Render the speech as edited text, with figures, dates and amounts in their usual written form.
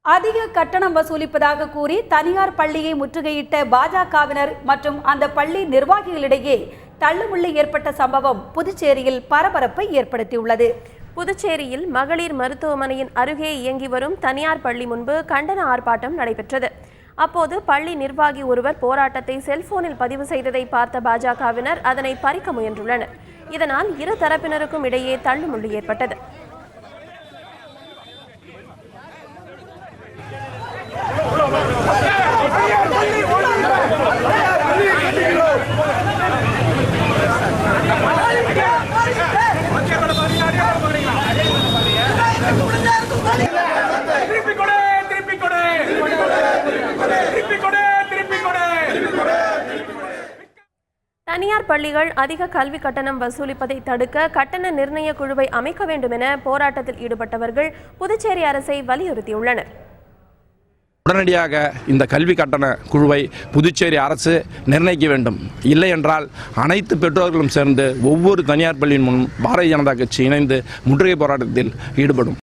அதிக கட்டணம் வசூலிப்பதாக கூறி தனியார் பள்ளியை முற்றுகையிட்ட பாஜகவினர் மற்றும் அந்த பள்ளி நிர்வாகிகளிடையே தள்ளுமுள்ளு ஏற்பட்ட சம்பவம் புதுச்சேரியில் பரபரப்பை ஏற்படுத்தியுள்ளது. புதுச்சேரியில் மகளிர் மருத்துவமனையின் அருகே இயங்கி வரும் தனியார் பள்ளி முன்பு கண்டன ஆர்ப்பாட்டம் நடைபெற்றது. அப்போது பள்ளி நிர்வாகி ஒருவர் போராட்டத்தை செல்போனில் பதிவு செய்ததை பார்த்த பாஜகவினர் அதனை பறிக்க முயன்றுள்ளனர். இதனால் இரு தரப்பினருக்கும் இடையே தள்ளுமுள்ளு ஏற்பட்டது. தனியார் பள்ளிகள் அதிக கல்வி கட்டணம் வசூலிப்பதை தடுக்க கட்டண நிர்ணய குழுவை அமைக்க வேண்டும் என போராட்டத்தில் ஈடுபட்டவர்கள் புதுச்சேரி அரசை வலியுறுத்தியுள்ளனர். உடனடியாக இந்த கல்வி கட்டண குழுவை புதுச்சேரி அரசு நிர்ணயிக்க வேண்டும். இல்லை என்றால் அனைத்து பெற்றோர்களும் சேர்ந்து ஒவ்வொரு தனியார் பள்ளியின் முன் பாரதிய ஜனதா கட்சி இணைந்து முற்றுகை போராட்டத்தில் ஈடுபடும்.